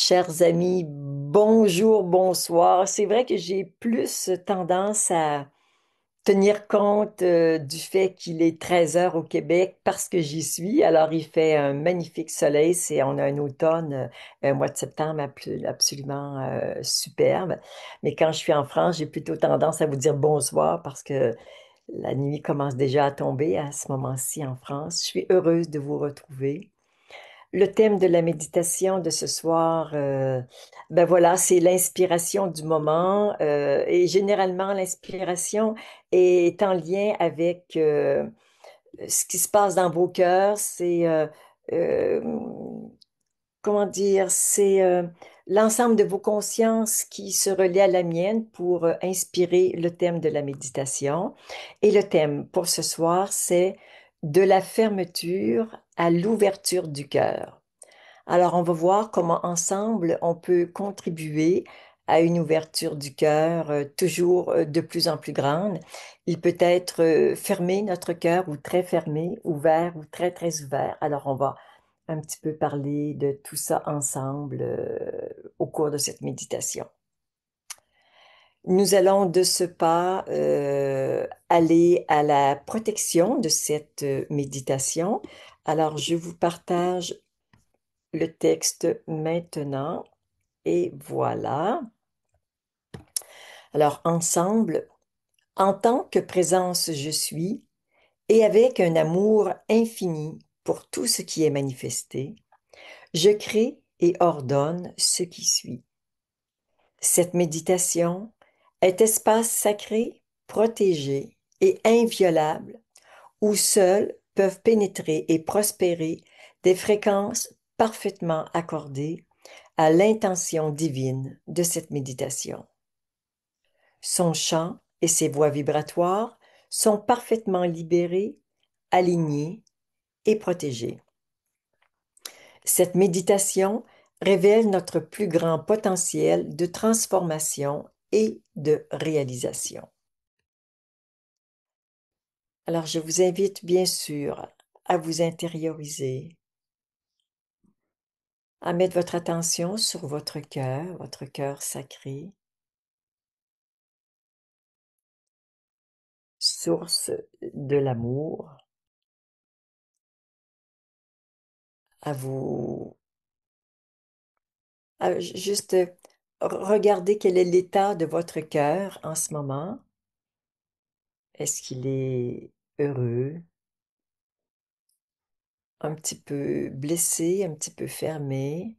Chers amis, bonjour, bonsoir. C'est vrai que j'ai plus tendance à tenir compte du fait qu'il est 13 heures au Québec parce que j'y suis. Alors, il fait un magnifique soleil. On a un automne, un mois de septembre absolument superbe. Mais quand je suis en France, j'ai plutôt tendance à vous dire bonsoir parce que la nuit commence déjà à tomber à ce moment-ci en France. Je suis heureuse de vous retrouver. Le thème de la méditation de ce soir, ben voilà, c'est l'inspiration du moment. Et généralement, l'inspiration est en lien avec ce qui se passe dans vos cœurs. Euh, Comment dire, c'est l'ensemble de vos consciences qui se relient à la mienne pour inspirer le thème de la méditation. Et le thème pour ce soir, c'est de la fermeture à l'ouverture du cœur. Alors, on va voir comment ensemble on peut contribuer à une ouverture du cœur toujours de plus en plus grande. Il peut être fermé, notre cœur, ou très fermé, ouvert ou très, très ouvert. Alors, on va un petit peu parler de tout ça ensemble au cours de cette méditation. Nous allons de ce pas aller à la protection de cette méditation. Alors, je vous partage le texte maintenant. Et voilà. Alors, ensemble, en tant que présence je suis, et avec un amour infini pour tout ce qui est manifesté, je crée et ordonne ce qui suit. Cette méditation est espace sacré, protégé et inviolable où seuls peuvent pénétrer et prospérer des fréquences parfaitement accordées à l'intention divine de cette méditation. Son chant et ses voies vibratoires sont parfaitement libérés, alignés et protégés. Cette méditation révèle notre plus grand potentiel de transformation et de réalisation. Alors, je vous invite bien sûr à vous intérioriser, à mettre votre attention sur votre cœur sacré, source de l'amour, à vous, à juste regarder quel est l'état de votre cœur en ce moment. Est-ce qu'il est heureux, un petit peu blessé, un petit peu fermé,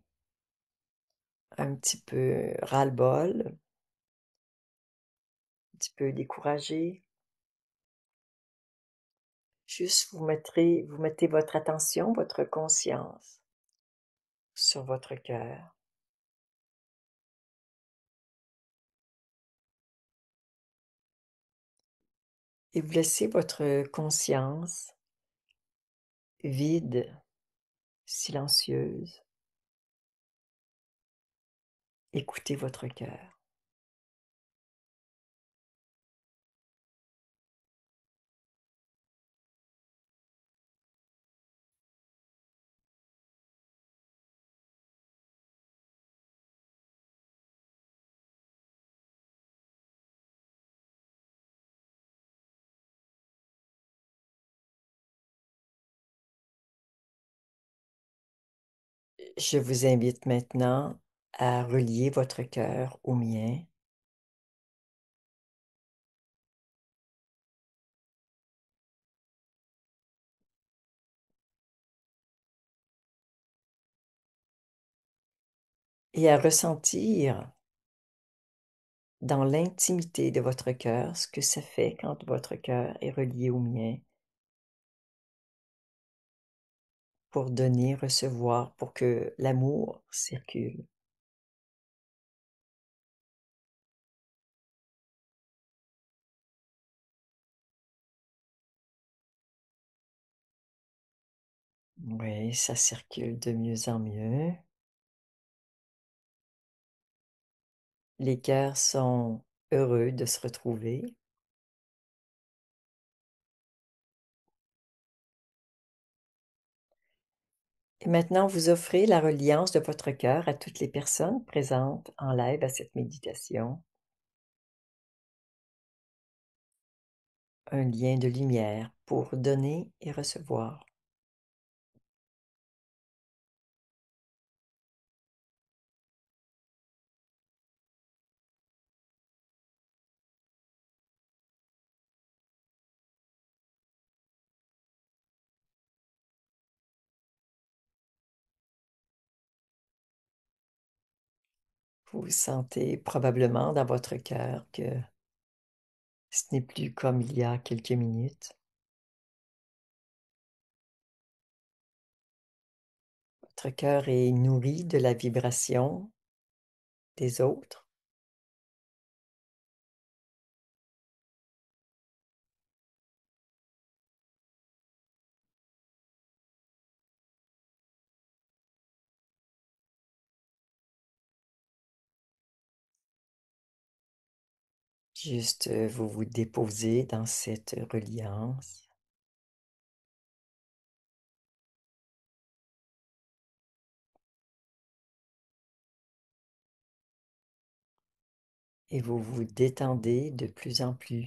un petit peu ras-le-bol, un petit peu découragé? Juste vous mettez votre attention, votre conscience sur votre cœur et vous laissez votre conscience vide, silencieuse, écouter votre cœur. Je vous invite maintenant à relier votre cœur au mien et à ressentir dans l'intimité de votre cœur ce que ça fait quand votre cœur est relié au mien pour donner, recevoir, pour que l'amour circule. Oui, ça circule de mieux en mieux. Les cœurs sont heureux de se retrouver. Et maintenant, vous offrez la reliance de votre cœur à toutes les personnes présentes en live à cette méditation. Un lien de lumière pour donner et recevoir. Vous sentez probablement dans votre cœur que ce n'est plus comme il y a quelques minutes. Votre cœur est nourri de la vibration des autres. Juste vous vous déposez dans cette reliance. Et vous vous détendez de plus en plus.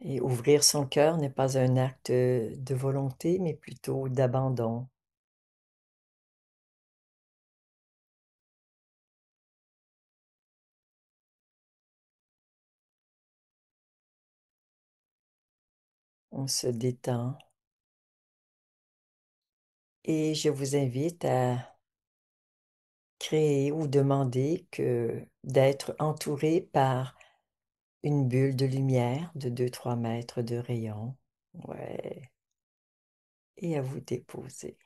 Et ouvrir son cœur n'est pas un acte de volonté, mais plutôt d'abandon. On se détend. Et je vous invite à créer ou demander que d'être entouré par une bulle de lumière de 2-3 mètres de rayon. Ouais. Et à vous déposer.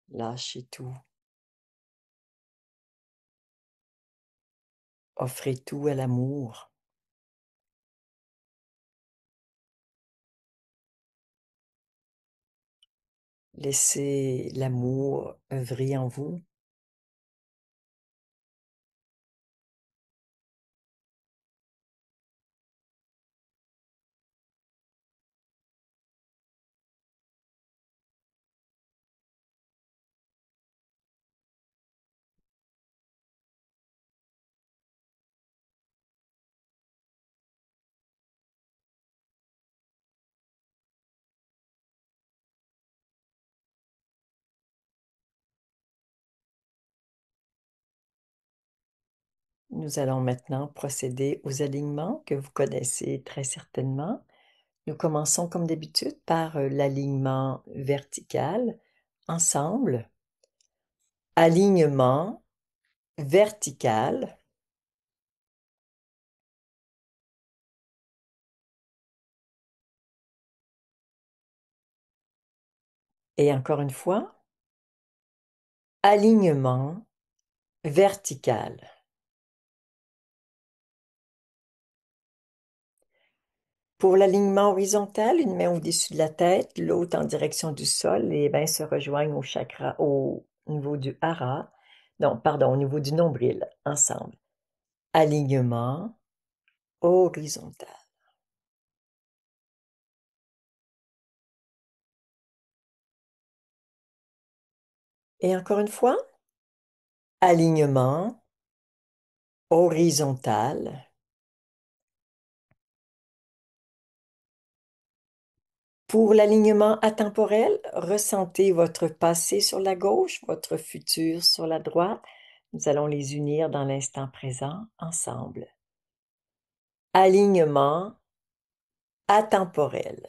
Lâchez tout. Offrez tout à l'amour. Laissez l'amour œuvrer en vous. Nous allons maintenant procéder aux alignements que vous connaissez très certainement. Nous commençons comme d'habitude par l'alignement vertical. Ensemble, alignement vertical. Et encore une fois, alignement vertical. Pour l'alignement horizontal, une main au-dessus de la tête, l'autre en direction du sol, les mains se rejoignent au chakra, au niveau du hara. Non, pardon, au niveau du nombril, ensemble. Alignement horizontal. Et encore une fois, alignement horizontal. Pour l'alignement atemporel, ressentez votre passé sur la gauche, votre futur sur la droite. Nous allons les unir dans l'instant présent ensemble. Alignement atemporel.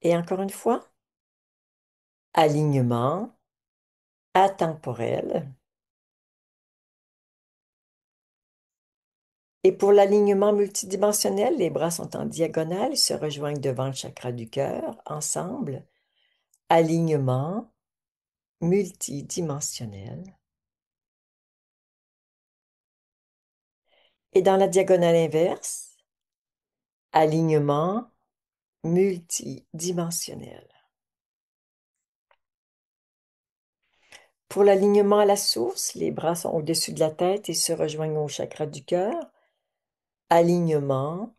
Et encore une fois, alignement atemporel. Et pour l'alignement multidimensionnel, les bras sont en diagonale, ils se rejoignent devant le chakra du cœur, ensemble. Alignement multidimensionnel. Et dans la diagonale inverse, alignement multidimensionnel. Pour l'alignement à la source, les bras sont au-dessus de la tête et se rejoignent au chakra du cœur. Alignement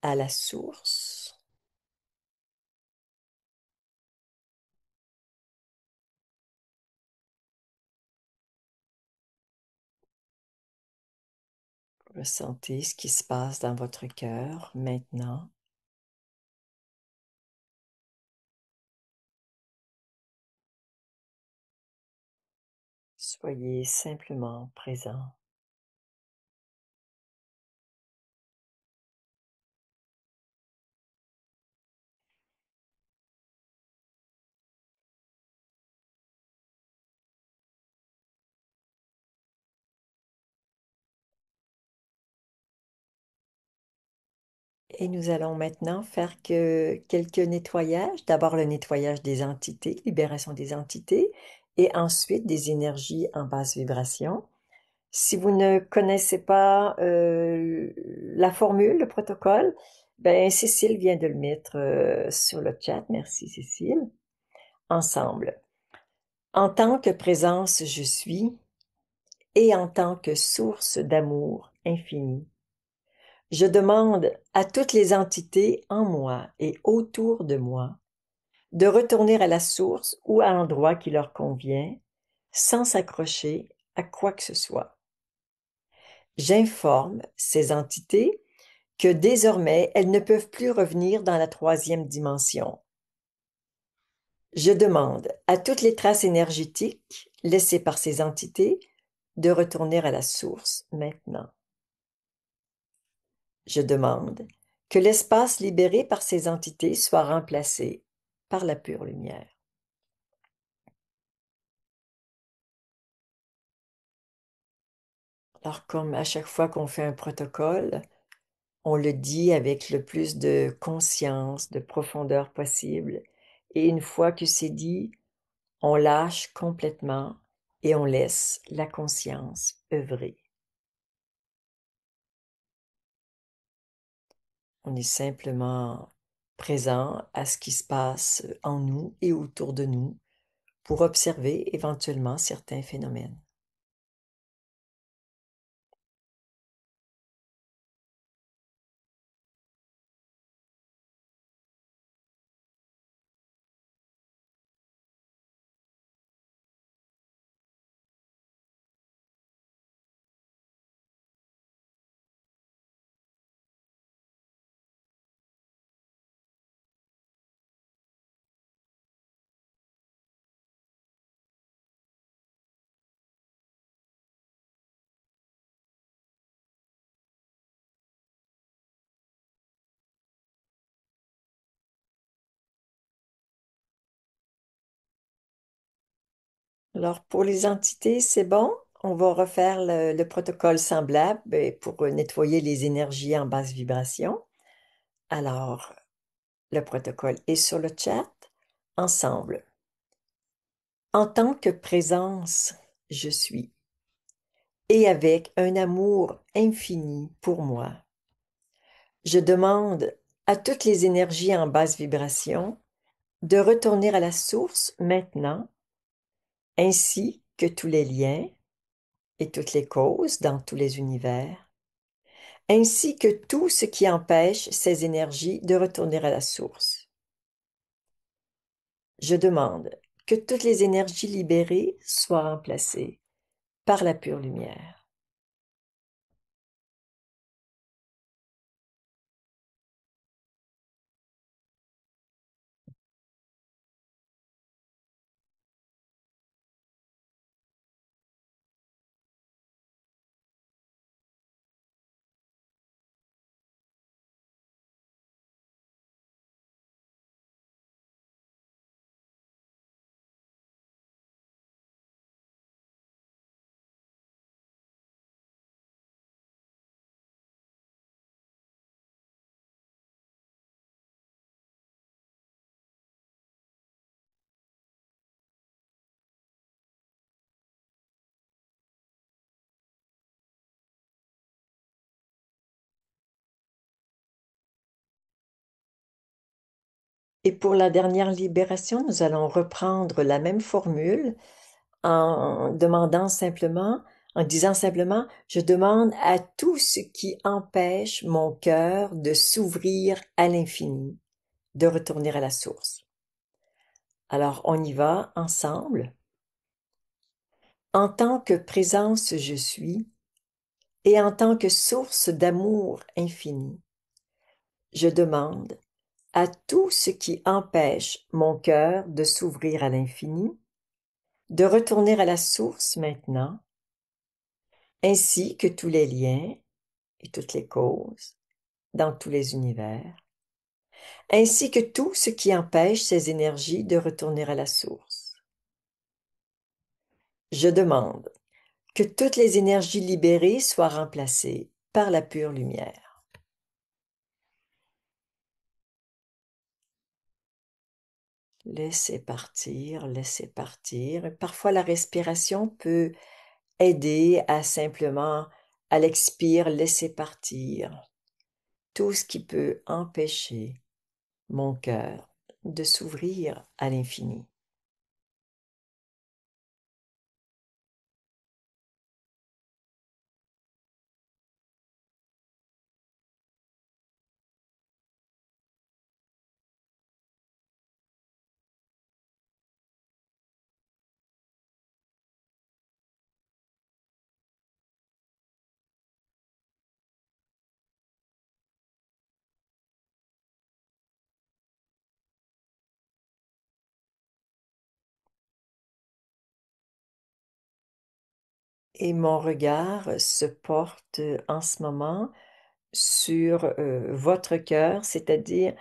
à la source. Ressentez ce qui se passe dans votre cœur maintenant. Soyez simplement présent. Et nous allons maintenant faire quelques nettoyages. D'abord le nettoyage des entités, libération des entités, et ensuite des énergies en basse vibration. Si vous ne connaissez pas la formule, le protocole, ben Cécile vient de le mettre sur le chat. Merci Cécile. Ensemble. En tant que présence, je suis, et en tant que source d'amour infini. Je demande à toutes les entités en moi et autour de moi de retourner à la source ou à l'endroit qui leur convient, sans s'accrocher à quoi que ce soit. J'informe ces entités que désormais elles ne peuvent plus revenir dans la troisième dimension. Je demande à toutes les traces énergétiques laissées par ces entités de retourner à la source maintenant. Je demande que l'espace libéré par ces entités soit remplacé par la pure lumière. Alors, comme à chaque fois qu'on fait un protocole, on le dit avec le plus de conscience, de profondeur possible. Et une fois que c'est dit, on lâche complètement et on laisse la conscience œuvrer. On est simplement présent à ce qui se passe en nous et autour de nous pour observer éventuellement certains phénomènes. Alors, pour les entités, c'est bon. On va refaire le protocole semblable pour nettoyer les énergies en basse vibration. Alors, le protocole est sur le chat. Ensemble. En tant que présence, je suis. Et avec un amour infini pour moi. Je demande à toutes les énergies en basse vibration de retourner à la source maintenant, ainsi que tous les liens et toutes les causes dans tous les univers, ainsi que tout ce qui empêche ces énergies de retourner à la source. Je demande que toutes les énergies libérées soient remplacées par la pure lumière. Et pour la dernière libération, nous allons reprendre la même formule en demandant simplement, en disant simplement, je demande à tout ce qui empêche mon cœur de s'ouvrir à l'infini, de retourner à la source. Alors, on y va ensemble. En tant que présence je suis et en tant que source d'amour infini, je demande à tout ce qui empêche mon cœur de s'ouvrir à l'infini, de retourner à la source maintenant, ainsi que tous les liens et toutes les causes dans tous les univers, ainsi que tout ce qui empêche ces énergies de retourner à la source. Je demande que toutes les énergies libérées soient remplacées par la pure lumière. Laissez partir, laissez partir. Parfois, la respiration peut aider à simplement, à l'expire, laisser partir tout ce qui peut empêcher mon cœur de s'ouvrir à l'infini. Et mon regard se porte en ce moment sur votre cœur, c'est-à-dire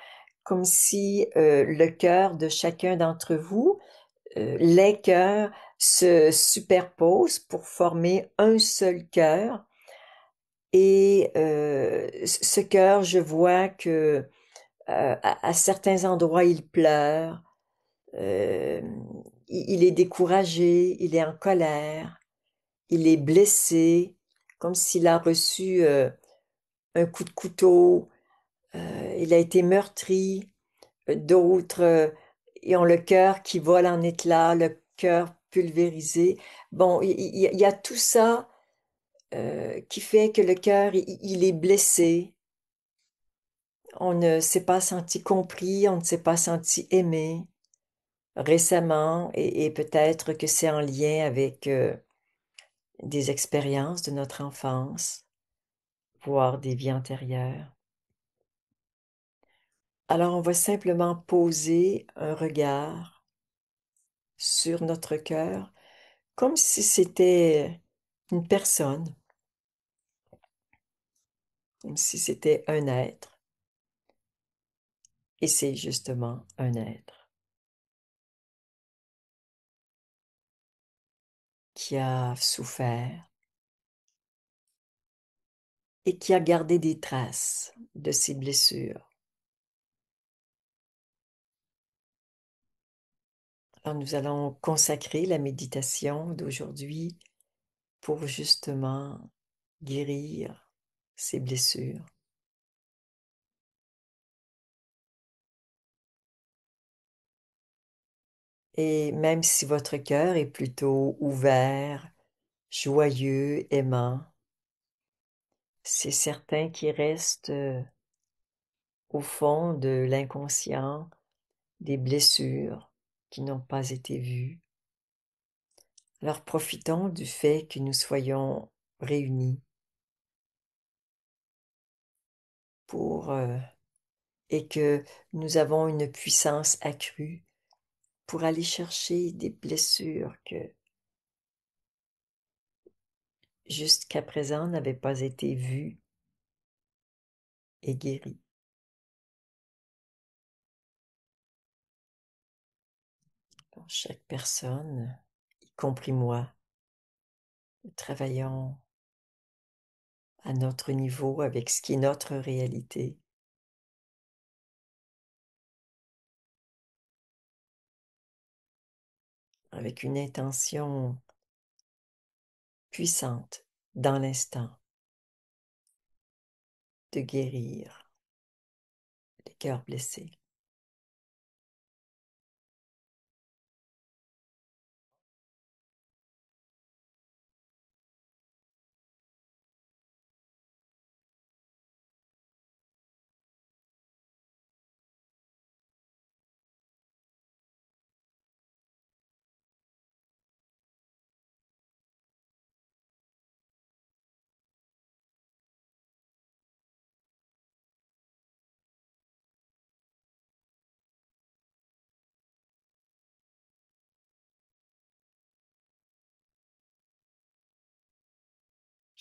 comme si le cœur de chacun d'entre vous, les cœurs se superposent pour former un seul cœur. Et ce cœur, je vois que à certains endroits, il pleure, euh, il est découragé, il est en colère, il est blessé, comme s'il a reçu un coup de couteau, il a été meurtri. D'autres ont le cœur qui vole en éclats, le cœur pulvérisé. Bon, il y a tout ça qui fait que le cœur, il est blessé. On ne s'est pas senti compris, on ne s'est pas senti aimé récemment, et peut-être que c'est en lien avec des expériences de notre enfance, voire des vies antérieures. Alors on va simplement poser un regard sur notre cœur comme si c'était une personne, comme si c'était un être. Et c'est justement un être qui a souffert et qui a gardé des traces de ses blessures. Alors nous allons consacrer la méditation d'aujourd'hui pour justement guérir ces blessures. Et même si votre cœur est plutôt ouvert, joyeux, aimant, c'est certain qu'il reste au fond de l'inconscient des blessures qui n'ont pas été vues. Alors profitons du fait que nous soyons réunis pour et que nous avons une puissance accrue pour aller chercher des blessures que jusqu'à présent n'avaient pas été vues et guéries. Alors, chaque personne, y compris moi, travaillons à notre niveau avec ce qui est notre réalité. Avec une intention puissante dans l'instant de guérir les cœurs blessés.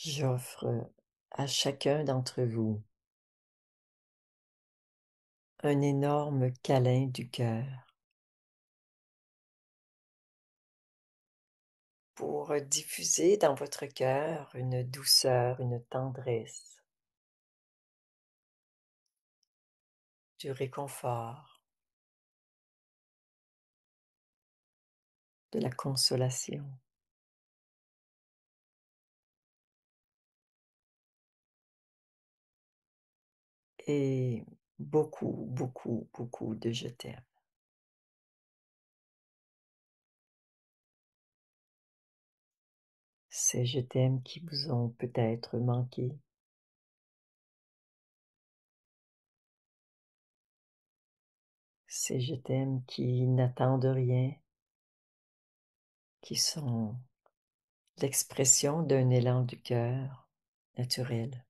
J'offre à chacun d'entre vous un énorme câlin du cœur pour diffuser dans votre cœur une douceur, une tendresse, du réconfort, de la consolation et beaucoup, beaucoup, beaucoup de je t'aime. Ces je t'aime qui vous ont peut-être manqué, ces je t'aime qui n'attendent rien, qui sont l'expression d'un élan du cœur naturel.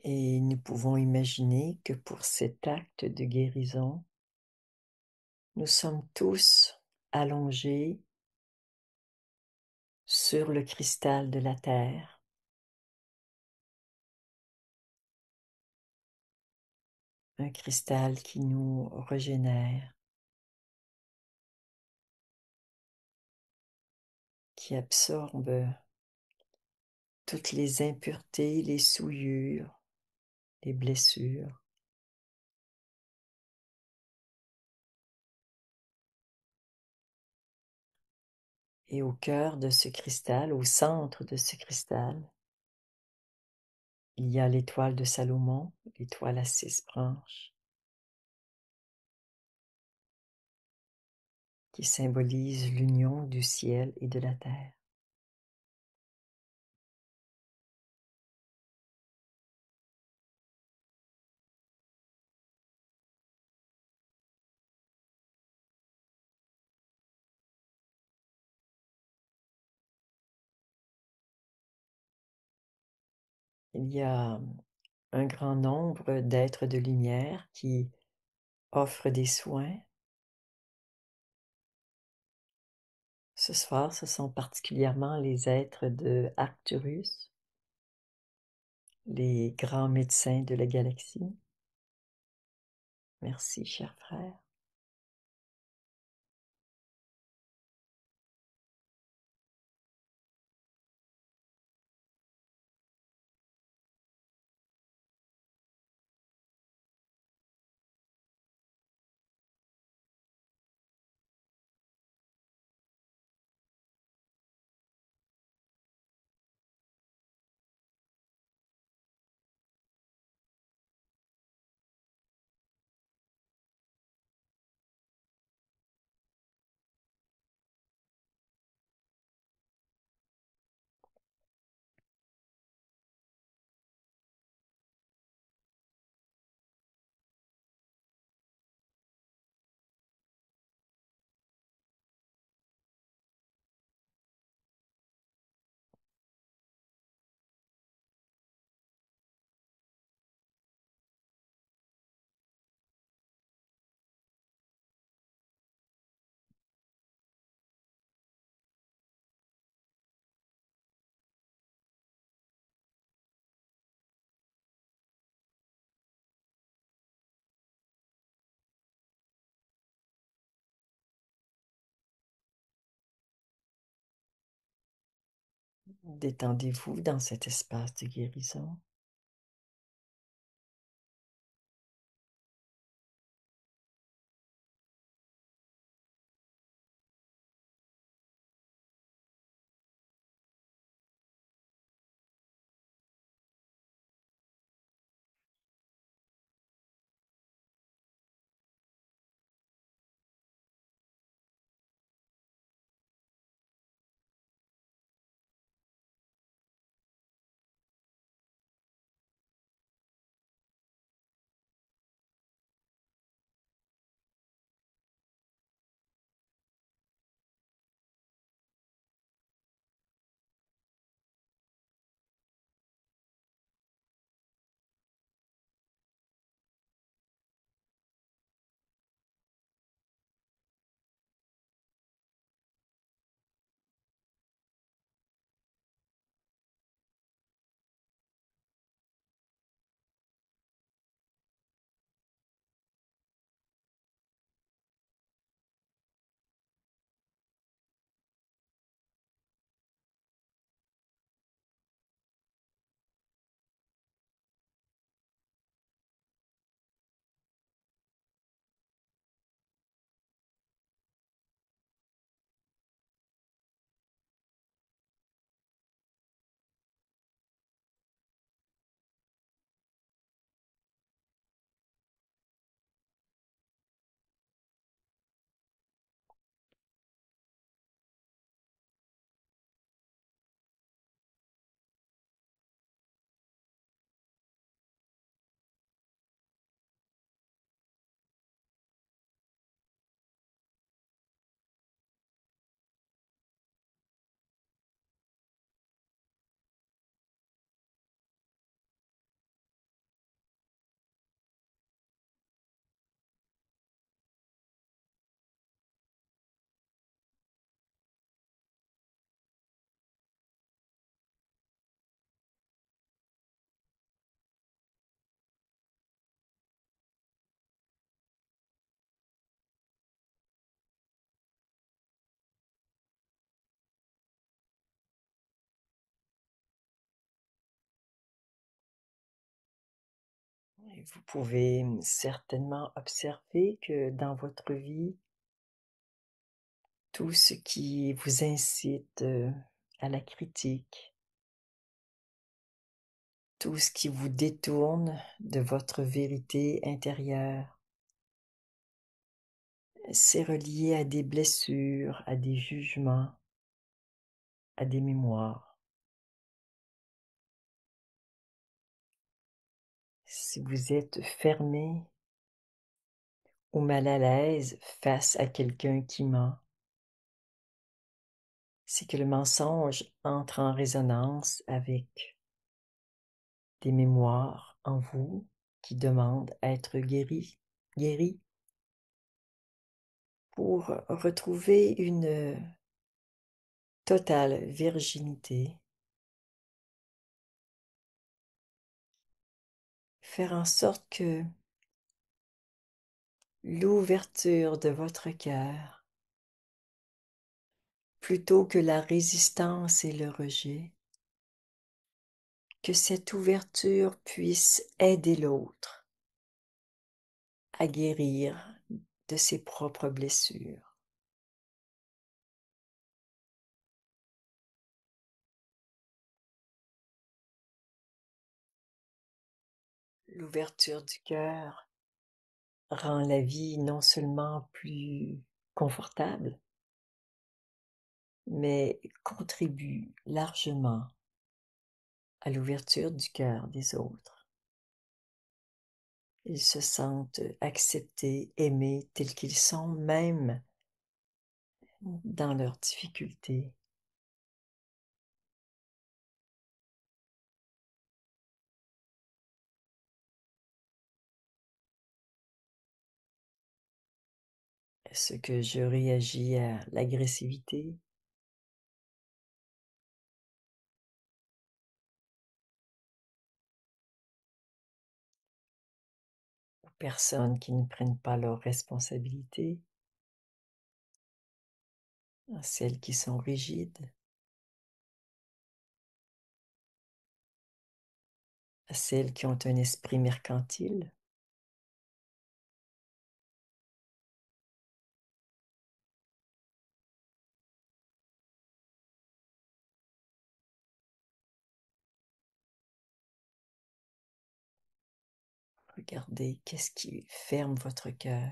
Et nous pouvons imaginer que pour cet acte de guérison, nous sommes tous allongés sur le cristal de la terre, un cristal qui nous régénère, qui absorbe toutes les impuretés, les souillures, les blessures. Et au cœur de ce cristal, au centre de ce cristal, il y a l'étoile de Salomon, l'étoile à 6 branches, qui symbolise l'union du ciel et de la terre. Il y a un grand nombre d'êtres de lumière qui offrent des soins. Ce soir, ce sont particulièrement les êtres de Arcturus, les grands médecins de la galaxie. Merci, cher frère. Détendez-vous dans cet espace de guérison. Et vous pouvez certainement observer que dans votre vie, tout ce qui vous incite à la critique, tout ce qui vous détourne de votre vérité intérieure, c'est relié à des blessures, à des jugements, à des mémoires. Si vous êtes fermé ou mal à l'aise face à quelqu'un qui ment, c'est que le mensonge entre en résonance avec des mémoires en vous qui demandent à être guéris pour retrouver une totale virginité, faire en sorte que l'ouverture de votre cœur, plutôt que la résistance et le rejet, que cette ouverture puisse aider l'autre à guérir de ses propres blessures. L'ouverture du cœur rend la vie non seulement plus confortable, mais contribue largement à l'ouverture du cœur des autres. Ils se sentent acceptés, aimés tels qu'ils sont, même dans leurs difficultés. Est-ce que je réagis à l'agressivité, aux personnes qui ne prennent pas leurs responsabilités, à celles qui sont rigides? à celles qui ont un esprit mercantile. Regardez qu'est-ce qui ferme votre cœur.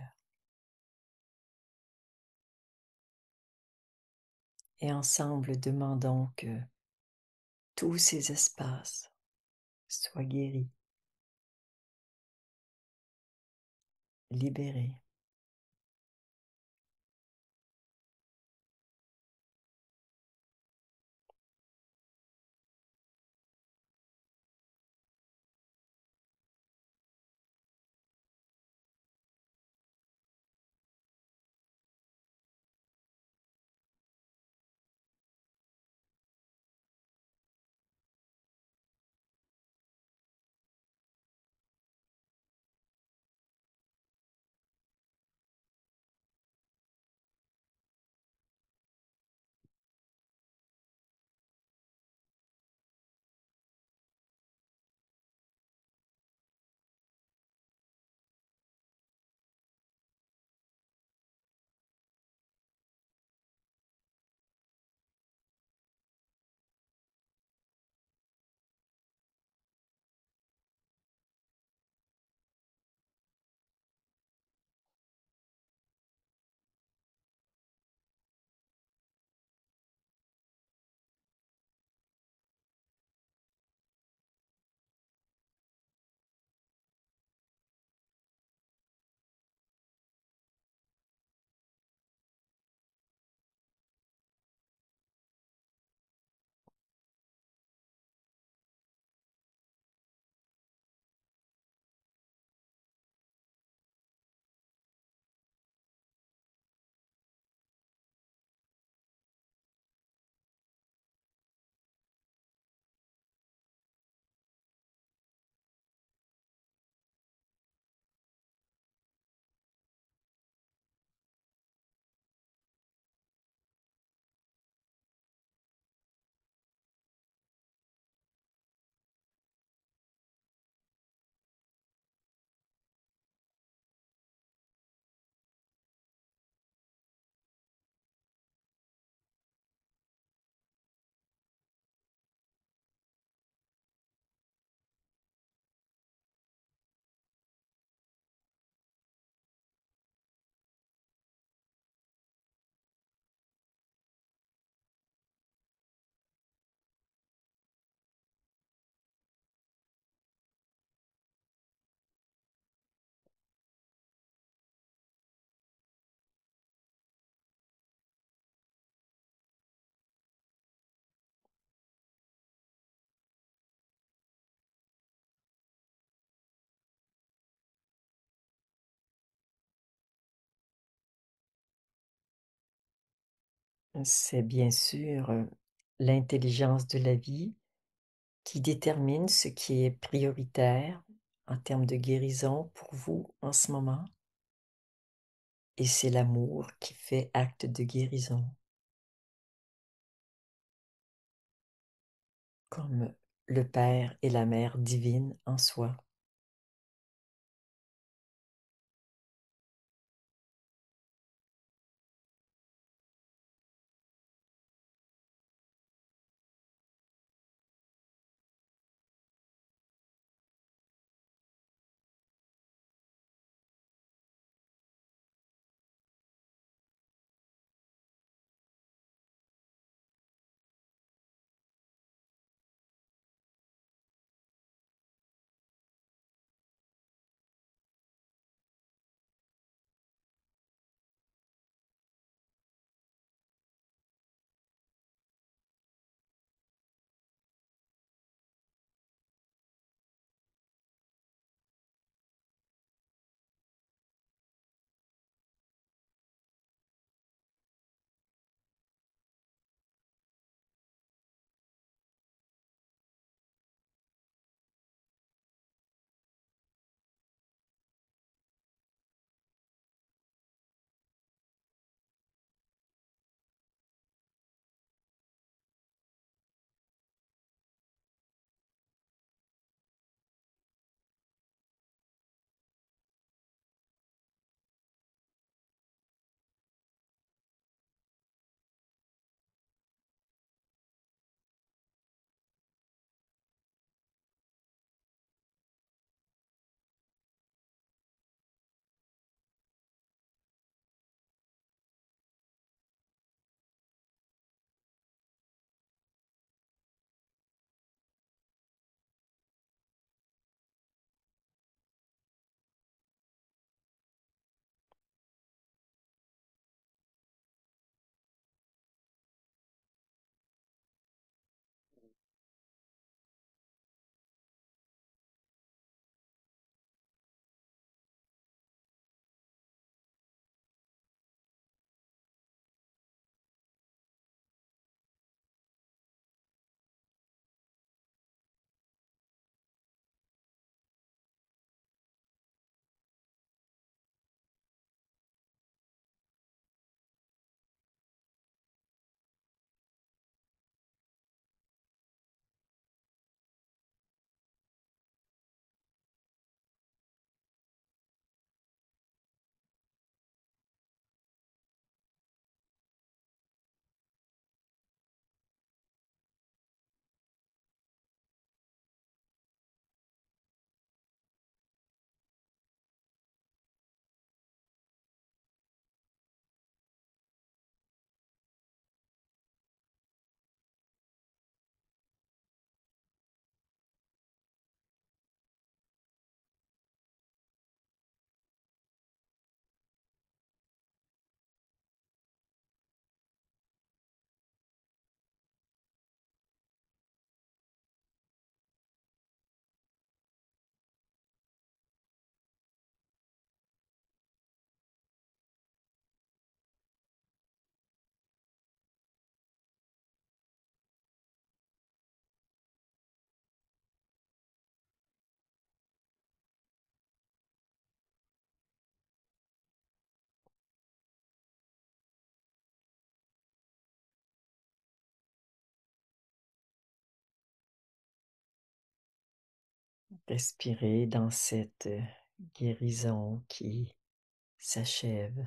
Et ensemble, demandons que tous ces espaces soient guéris, libérés. C'est bien sûr l'intelligence de la vie qui détermine ce qui est prioritaire en termes de guérison pour vous en ce moment. Et c'est l'amour qui fait acte de guérison, comme le Père et la Mère divine en soi. Respirer dans cette guérison qui s'achève.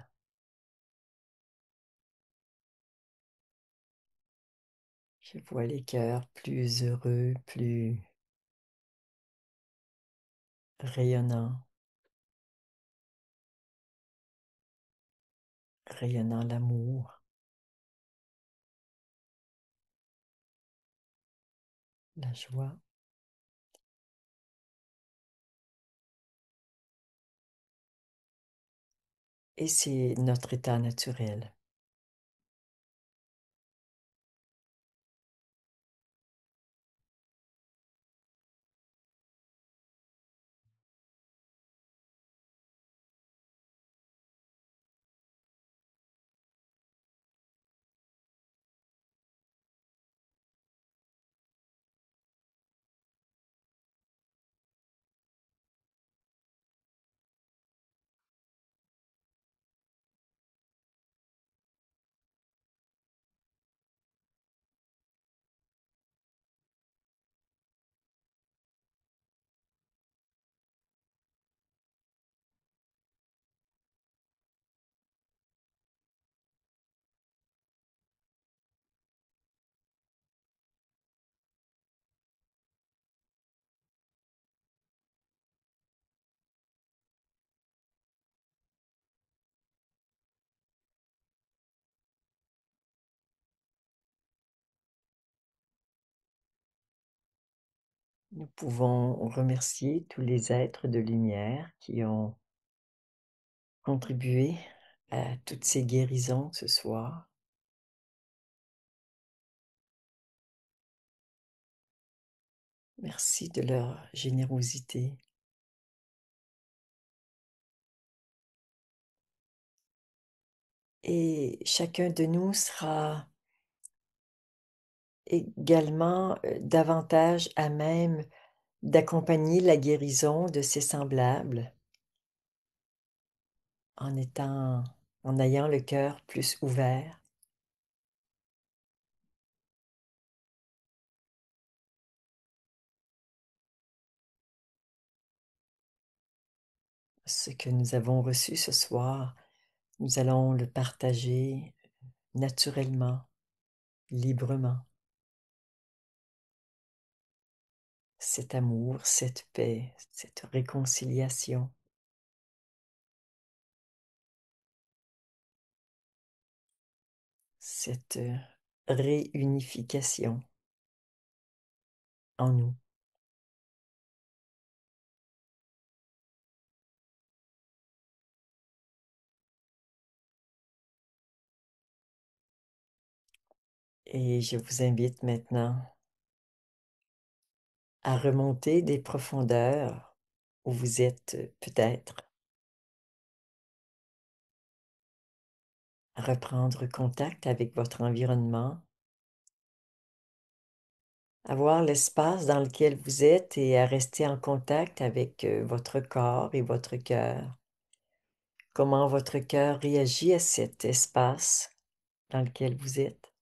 Je vois les cœurs plus heureux, plus rayonnants, rayonnant l'amour, la joie. Et c'est notre état naturel. Nous pouvons remercier tous les êtres de lumière qui ont contribué à toutes ces guérisons ce soir. Merci de leur générosité. Et chacun de nous sera également davantage à même d'accompagner la guérison de ses semblables en ayant le cœur plus ouvert. Ce que nous avons reçu ce soir, nous allons le partager naturellement, librement. Cet amour, cette paix, cette réconciliation. Cette réunification en nous. Et je vous invite maintenant à remonter des profondeurs où vous êtes peut-être, à reprendre contact avec votre environnement, à voir l'espace dans lequel vous êtes et à rester en contact avec votre corps et votre cœur. Comment votre cœur réagit à cet espace dans lequel vous êtes.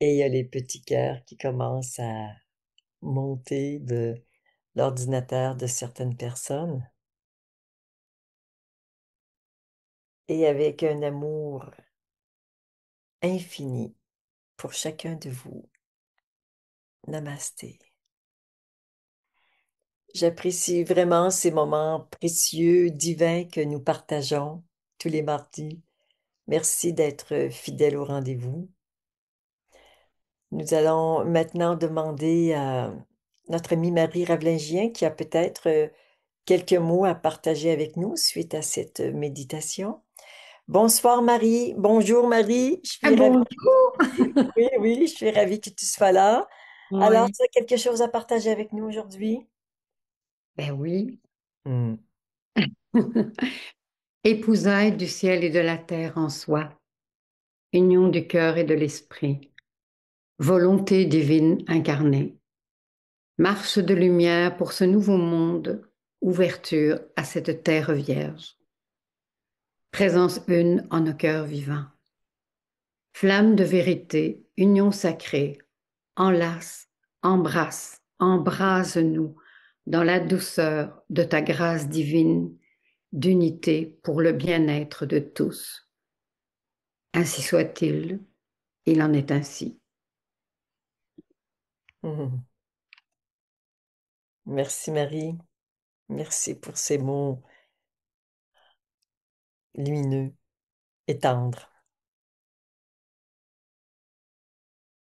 Et il y a les petits cœurs qui commencent à monter de l'ordinateur de certaines personnes. Et avec un amour infini pour chacun de vous. Namasté. J'apprécie vraiment ces moments précieux, divins que nous partageons tous les mardis. Merci d'être fidèle au rendez-vous. Nous allons maintenant demander à notre amie Marie Ravlingien qui a peut-être quelques mots à partager avec nous suite à cette méditation. Bonsoir Marie, bonjour Marie, je Ah suis ravie. bonjour. Oui, oui, je suis ravie que tu sois là. Alors, Oui, tu as quelque chose à partager avec nous aujourd'hui? ben oui. Hmm. Épousailles du ciel et de la terre en soi, union du cœur et de l'esprit, volonté divine incarnée, marche de lumière pour ce nouveau monde, ouverture à cette terre vierge, présence une en nos cœurs vivants, Flamme de vérité, union sacrée, enlace, embrasse, embrase-nous dans la douceur de ta grâce divine d'unité pour le bien-être de tous. Ainsi soit-il, il en est ainsi. Mhm. Merci Marie, merci pour ces mots lumineux et tendres.